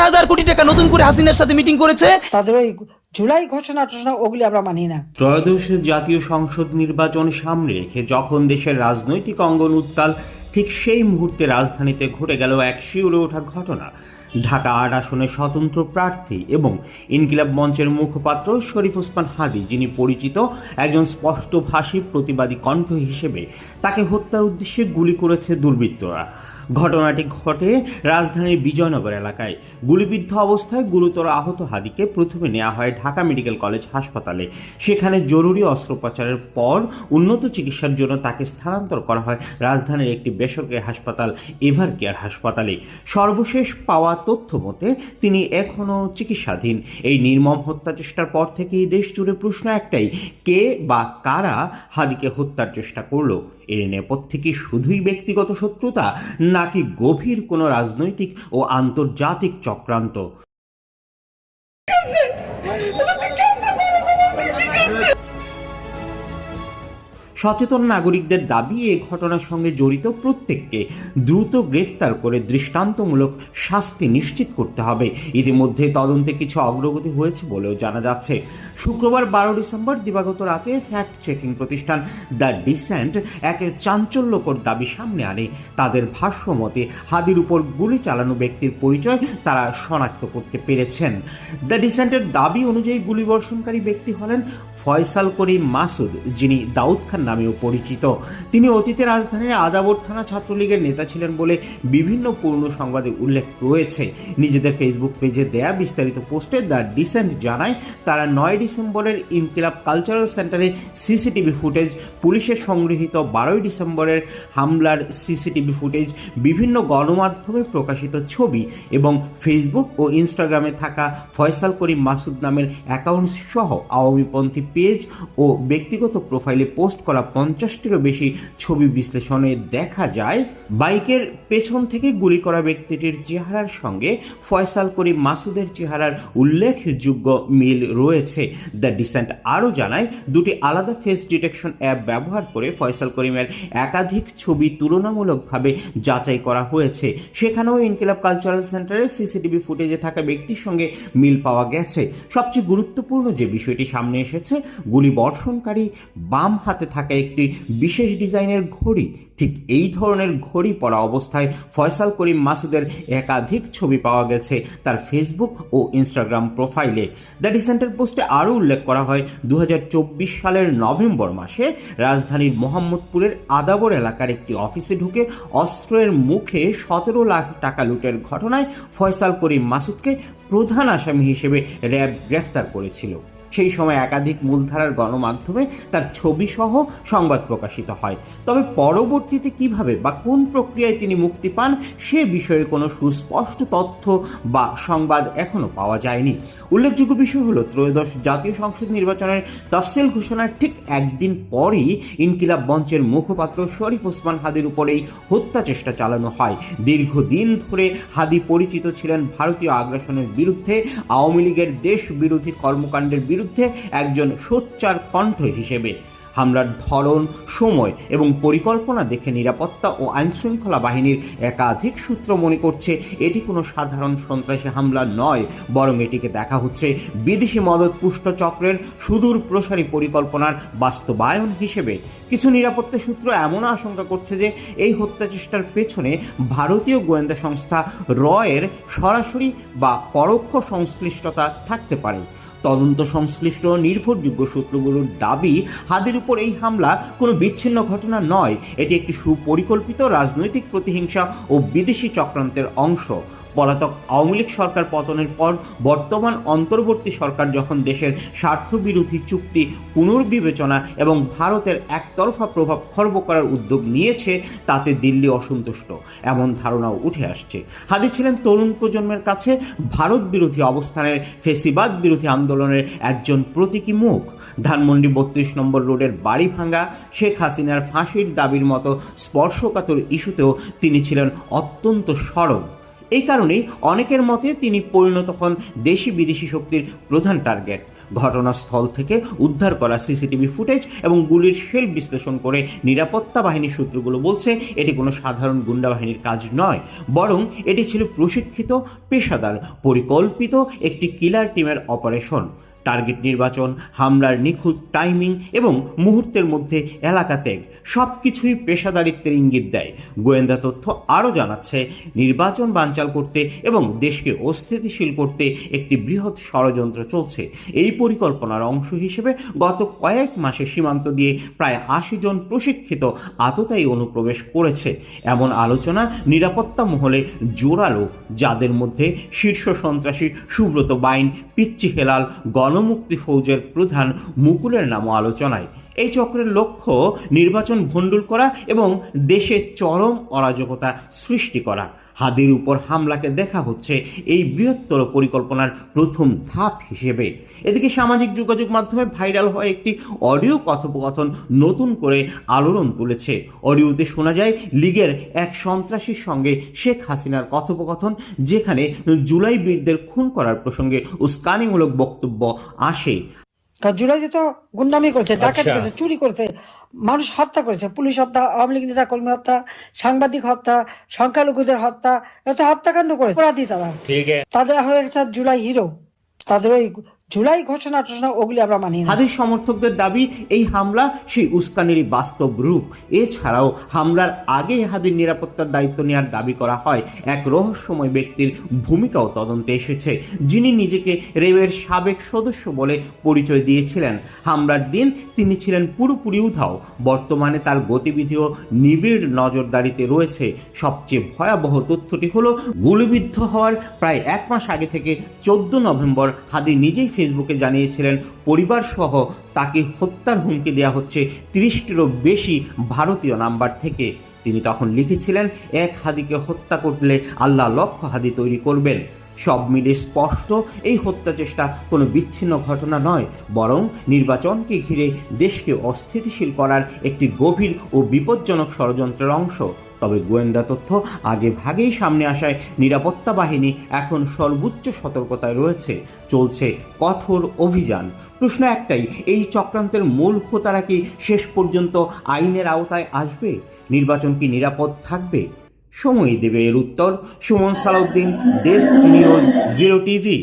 হাজার কোটি টাকা নতুন করে হাসিনার সাথে মিটিং করেছে। তাদের ওই জুলাই ঘোষণা ওগুলি আমরা মানি না। ত্রয়োদশ জাতীয় সংসদ নির্বাচন সামনে রেখে যখন দেশের রাজনৈতিক অঙ্গন উত্তাল, ঠিক সেই মুহূর্তে রাজধানীতে ঘটে গেল এক শিউরে ওঠা ঘটনা। ঢাকা ৮ আসনে স্বতন্ত্র প্রার্থী এবং ইনকিলাব মঞ্চের মুখপাত্র শরীফ ওসমান হাদী, যিনি পরিচিত একজন স্পষ্টভাষী প্রতিবাদী কণ্ঠ হিসেবে, তাকে হত্যার উদ্দেশ্যে গুলি করেছে দুর্বৃত্তরা। ঘটনাটি ঘটে রাজধানীর বিজয়নগর এলাকায়। গুলিবিদ্ধ অবস্থায় গুরুতর আহত হাদীকে প্রথমে নেওয়া হয় ঢাকা মেডিকেল কলেজ হাসপাতালে। সেখানে জরুরি অস্ত্রোপচারের পর উন্নত চিকিৎসার জন্য তাকে স্থানান্তর করা হয় রাজধানীর একটি বেসরকারি হাসপাতাল, এভার কেয়ার হাসপাতালে। সর্বশেষ পাওয়া তথ্য মতে তিনি এখনও চিকিৎসাধীন। এই নির্মম হত্যা চেষ্টার পর থেকেই দেশ জুড়ে প্রশ্ন একটাই, কে বা কারা হাদীকে হত্যার চেষ্টা করলো? এর নেপথ্যে কি শুধুই ব্যক্তিগত শত্রুতা, নাকি গভীর কোনো রাজনৈতিক ও আন্তর্জাতিক চক্রান্ত? সচেতন নাগরিকদের দাবি, এ ঘটনার সঙ্গে জড়িত প্রত্যেককে দ্রুত গ্রেফতার করে দৃষ্টান্তমূলক শাস্তি নিশ্চিত করতে হবে। ইতিমধ্যে তদন্তে কিছু অগ্রগতি হয়েছে বলেও জানা যাচ্ছে। শুক্রবার 12 ডিসেম্বর দিবাগত রাতে ফ্যাক্ট চেকিং প্রতিষ্ঠান দ্য ডিসেন্ট এক চাঞ্চল্যকর দাবি সামনে আনে। তাদের ভাষ্য মতে হাদীর উপর গুলি চালানো ব্যক্তির পরিচয় তারা শনাক্ত করতে পেরেছেন। দ্য ডিসেন্টের দাবি অনুযায়ী গুলিবর্ষণকারী ব্যক্তি হলেন ফয়সাল করিম মাসুদ, যিনি দাউদ খান নামেও পরিচিত। তিনি অতীতে রাজধানীর আদাবর থানা ছাত্রলীগের নেতা ছিলেন বলে বিভিন্ন পূর্ণ সংবাদে উল্লেখ রয়েছে। নিজেদের ফেসবুক পেজে দেয়া বিস্তারিত পোস্টে দ্য ডিসেন্ট জানায়, তারা 9 ডিসেম্বরের ইনকিলাব কালচারাল সেন্টারে সিসিটিভি ফুটেজ, পুলিশের সংগৃহীত 12 ডিসেম্বরের হামলার সিসিটিভি ফুটেজ, বিভিন্ন গণমাধ্যমে প্রকাশিত ছবি এবং ফেসবুক ও ইনস্টাগ্রামে থাকা ফয়সাল করিম মাসুদ নামের অ্যাকাউন্ট সহ আওয়ামীপন্থী পেজ ও ব্যক্তিগত প্রোফাইলে পোস্ট করা 50টিরও বেশি ছবি বিশ্লেষণে দেখা যায়, বাইকের পেছন থেকে গুলি করা ব্যক্তিটির চেহারার সঙ্গে ফয়সাল করিম মাসুদের চেহারার উল্লেখযোগ্য মিল রয়েছে। দ্য ডিসেন্ট আরও জানায়, দুটি আলাদা ফেস ডিটেকশন অ্যাপ ব্যবহার করে ফয়সাল করিমের একাধিক ছবি তুলনামূলকভাবে যাচাই করা হয়েছে। সেখানেও ইনকিলাব কালচারাল সেন্টারের সিসিটিভি ফুটেজে থাকা ব্যক্তির সঙ্গে মিল পাওয়া গেছে। সবচেয়ে গুরুত্বপূর্ণ যে বিষয়টি সামনে এসেছে, গুলি বর্ষণকারী বাম হাতে থাকা একটি বিশেষ ডিজাইনের ঘড়ি, ঠিক এই ধরনের ঘড়ি পরা অবস্থায় ফয়সাল করিম মাসুদের একাধিক ছবি পাওয়া গেছে তার ফেসবুক ও ইনস্টাগ্রাম প্রোফাইলে। দ্য ডিসেন্টের পোস্টে আরও উল্লেখ করা হয়, 2024 সালের নভেম্বর মাসে রাজধানীর মোহাম্মদপুরের আদাবর এলাকার একটি অফিসে ঢুকে অস্ত্রের মুখে 17 লাখ টাকা লুটের ঘটনায় ফয়সাল করিম মাসুদকে প্রধান আসামি হিসেবে র্যাব গ্রেফতার করেছিল। সেই সময় একাধিক মূলধারার গণমাধ্যমে তার ছবি সহ সংবাদ প্রকাশিত হয়। তবে পরবর্তীতে কিভাবে বা কোন প্রক্রিয়ায় তিনি মুক্তি পান সে বিষয়ে কোনো সুস্পষ্ট তথ্য বা সংবাদ এখনও পাওয়া যায়নি। উল্লেখযোগ্য বিষয় হলো, ত্রয়োদশ জাতীয় সংসদ নির্বাচনের তফসিল ঘোষণার ঠিক একদিন পরই ইনকিলাব মঞ্চের মুখপাত্র শরীফ ওসমান হাদীর উপরেই হত্যা চেষ্টা চালানো হয়। দীর্ঘদিন ধরে হাদী পরিচিত ছিলেন ভারতীয় আগ্রাসনের বিরুদ্ধে, আওয়ামী লীগের দেশ বিরোধী কর্মকাণ্ডের বিরুদ্ধে একজন সোচ্চার কণ্ঠ হিসেবে। হামলার ধরন, সময় এবং পরিকল্পনা দেখে নিরাপত্তা ও আইনশৃঙ্খলা বাহিনীর একাধিক সূত্র মনে করছে এটি কোনো সাধারণ সন্ত্রাসী হামলা নয়, বরং এটিকে দেখা হচ্ছে বিদেশি মদতপুষ্ট চক্রের সুদূর প্রসারী পরিকল্পনার বাস্তবায়ন হিসেবে। কিছু নিরাপত্তা সূত্র এমন আশঙ্কা করছে যে এই হত্যা চেষ্টার পেছনে ভারতীয় গোয়েন্দা সংস্থা র-এর সরাসরি বা পরোক্ষ সংশ্লিষ্টতা থাকতে পারে। তদন্ত সংশ্লিষ্ট নির্ভরযোগ্য সূত্রগুলোর দাবি, হাদীর উপর এই হামলা কোনো বিচ্ছিন্ন ঘটনা নয়, এটি একটি সুপরিকল্পিত রাজনৈতিক প্রতিহিংসা ও বিদেশি চক্রান্তের অংশ। পলাতক আওয়ামী লীগ সরকার পতনের পর বর্তমান অন্তর্বর্তী সরকার যখন দেশের স্বার্থবিরোধী চুক্তি পুনর্বিবেচনা এবং ভারতের একতরফা প্রভাব খর্ব করার উদ্যোগ নিয়েছে, তাতে দিল্লি অসন্তুষ্ট, এমন ধারণাও উঠে আসছে। হাদী ছিলেন তরুণ প্রজন্মের কাছে ভারত বিরোধী অবস্থানের, ফেসিবাদ বিরোধী আন্দোলনের একজন প্রতীকী মুখ। ধানমন্ডি 32 নম্বর রোডের বাড়ি ভাঙ্গা, শেখ হাসিনার ফাঁসির দাবির মতো স্পর্শকাতর ইস্যুতেও তিনি ছিলেন অত্যন্ত সরব। এই কারণেই অনেকের মতে তিনি পরিণত হন দেশি বিদেশি শক্তির প্রধান টার্গেট। ঘটনাস্থল থেকে উদ্ধার করা সিসিটিভি ফুটেজ এবং গুলির শেল বিশ্লেষণ করে নিরাপত্তা বাহিনীর সূত্রগুলো বলছে এটি কোনো সাধারণ গুন্ডা বাহিনীর কাজ নয়, বরং এটি ছিল প্রশিক্ষিত, পেশাদার, পরিকল্পিত একটি কিলার টিমের অপারেশন। টার্গেট নির্বাচন, হামলার নিখুঁত টাইমিং এবং মুহূর্তের মধ্যে এলাকা ত্যাগ সবকিছুই পেশাদারিত্বের ইঙ্গিত দেয়। গোয়েন্দা তথ্য আরও জানাচ্ছে, নির্বাচন বানচাল করতে এবং দেশকে অস্থিতিশীল করতে একটি বৃহৎ ষড়যন্ত্র চলছে। এই পরিকল্পনার অংশ হিসেবে গত কয়েক মাসে সীমান্ত দিয়ে প্রায় 80 জন প্রশিক্ষিত আততায়ী অনুপ্রবেশ করেছে। এমন আলোচনা নিরাপত্তা মহলে জোরালো, যাদের মধ্যে শীর্ষ সন্ত্রাসী সুব্রত বাইন, পিচ্চি হেলাল, গণমুক্তি ফৌজের প্রধান মুকুলের নামও আলোচনায়। এই চক্রের লক্ষ্য নির্বাচন ভণ্ডুল করা এবং দেশে চরম অরাজকতা সৃষ্টি করা। হাদির উপর হামলাকে দেখা হচ্ছে এই বৃহত্তর পরিকল্পনার প্রথম ধাপ হিসেবে। এদিকে সামাজিক যোগাযোগ মাধ্যমে ভাইরাল হওয়া একটি অডিও কথোপকথন নতুন করে আলোড়ন তুলেছে। অডিওতে শোনা যায় লীগের এক সন্ত্রাসীর সঙ্গে শেখ হাসিনার কথোপকথন, যেখানে জুলাই বীরদের খুন করার প্রসঙ্গে উস্কানিমূলক বক্তব্য আসে। কারণ জুলাইতে তো গুন্ডামি করেছে, ডাকাতি করেছে, চুরি করেছে, মানুষ হত্যা করেছে, পুলিশ হত্যা, আওয়ামী লীগ নেতা কর্মী হত্যা, সাংবাদিক হত্যা, সংখ্যালঘুদের হত্যা, এত হত্যাকাণ্ড করেছে অপরাধী তারা। তাদের হয়ে গেছে জুলাই হিরো। তাদের ওই জুলাই ঘোষণা ওগুলি আমরা মানি না। হাদির সমর্থকদের দাবি, এই হামলা সেই উস্কানিরই বাস্তব রূপ। এছাড়াও হামলার আগে হাদির নিরাপত্তার দায়িত্ব নেওয়ার দাবি করা হয় এক রহস্যময় ব্যক্তির ভূমিকাও তদন্তে এসেছে, যিনি নিজেকে রেবের সাবেক সদস্য বলে পরিচয় দিয়েছিলেন। হামলার দিন তিনি ছিলেন পুরোপুরি উধাও। বর্তমানে তার গতিবিধিও নিবিড় নজরদারিতে রয়েছে। সবচেয়ে ভয়াবহ তথ্যটি হলো, গুলিবিদ্ধ হওয়ার প্রায় 1 মাস আগে থেকে 14 নভেম্বর হাদি নিজেই ফেসবুকে জানিয়েছিলেন পরিবার সহ তাকে হত্যার হুমকি দেওয়া হচ্ছে 30টিরও বেশি ভারতীয় নাম্বার থেকে। তিনি তখন লিখেছিলেন, এক হাদিকে হত্যা করলে আল্লাহ লক্ষ হাদি তৈরি করবেন। সব মিলে স্পষ্ট, এই হত্যা চেষ্টা কোনো বিচ্ছিন্ন ঘটনা নয়, বরং নির্বাচনকে ঘিরে দেশকে অস্থিতিশীল করার একটি গভীর ও বিপজ্জনক ষড়যন্ত্রের অংশ। তবে গোয়েন্দা তথ্য আগে ভাগেই সামনে আসায় নিরাপত্তা বাহিনী এখন সর্বোচ্চ সতর্কতায় রয়েছে। চলছে কঠোর অভিযান। প্রশ্ন একটাই, এই চক্রান্তের মূল হোতারা কি শেষ পর্যন্ত আইনের আওতায় আসবে? নির্বাচন কি নিরাপদ থাকবে? সময় দেবে এর উত্তর। Suman Salauddin, desk news 0 TV.